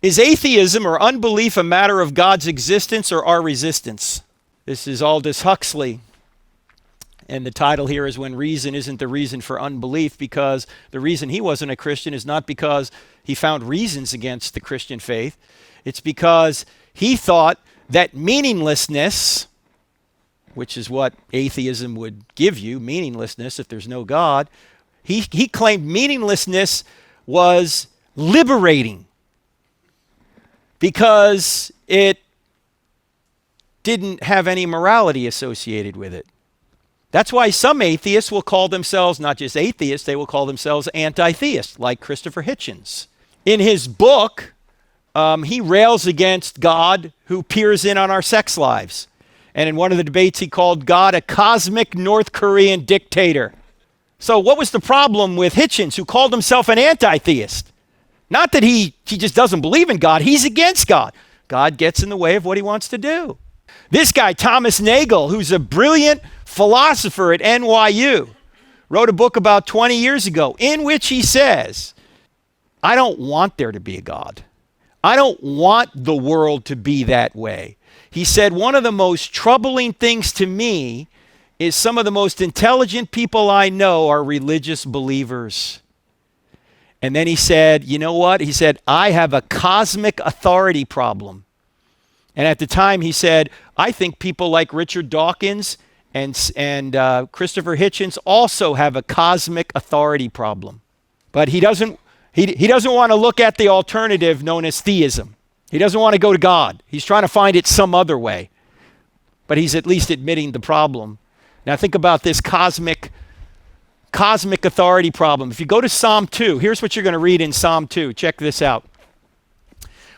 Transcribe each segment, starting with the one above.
Is atheism or unbelief a matter of God's existence or our resistance? This is Aldous Huxley. And the title here is When Reason Isn't the Reason for Unbelief, because the reason he wasn't a Christian is not because he found reasons against the Christian faith. It's because he thought that meaninglessness, which is what atheism would give you, meaninglessness if there's no God, he claimed meaninglessness was liberating because it didn't have any morality associated with it. That's why some atheists will call themselves not just atheists, they will call themselves anti-theists, like Christopher Hitchens. In his book, he rails against God who peers in on our sex lives. And in one of the debates, he called God a cosmic North Korean dictator. So what was the problem with Hitchens, who called himself an anti-theist? Not that he just doesn't believe in God, he's against God. God gets in the way of what he wants to do. This guy, Thomas Nagel, who's a brilliant philosopher at NYU, wrote a book about 20 years ago in which he says, I don't want there to be a God. I don't want the world to be that way. He said, one of the most troubling things to me is some of the most intelligent people I know are religious believers. And then he said, you know what? He said, I have a cosmic authority problem. And at the time he said, I think people like Richard Dawkins and Christopher Hitchens also have a cosmic authority problem. But he doesn't want to look at the alternative known as theism. He doesn't want to go to God. He's trying to find it some other way. But he's at least admitting the problem. Now think about this cosmic authority problem. If you go to Psalm 2, here's what you're going to read in Psalm 2. Check this out.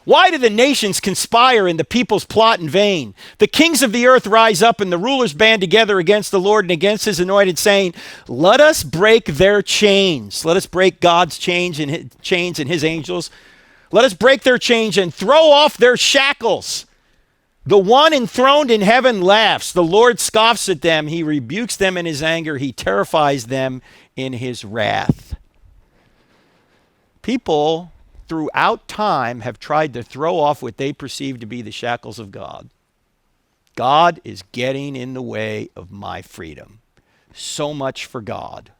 Why do the nations conspire and the peoples plot in vain? The kings of the earth rise up and the rulers band together against the Lord and against his anointed, saying, let us break their chains. Let us break God's chains and his angels. Let us break their chains and throw off their shackles. The one enthroned in heaven laughs. The Lord scoffs at them. He rebukes them in his anger. He terrifies them in his wrath. People throughout time have tried to throw off what they perceive to be the shackles of God. God is getting in the way of my freedom. So much for God.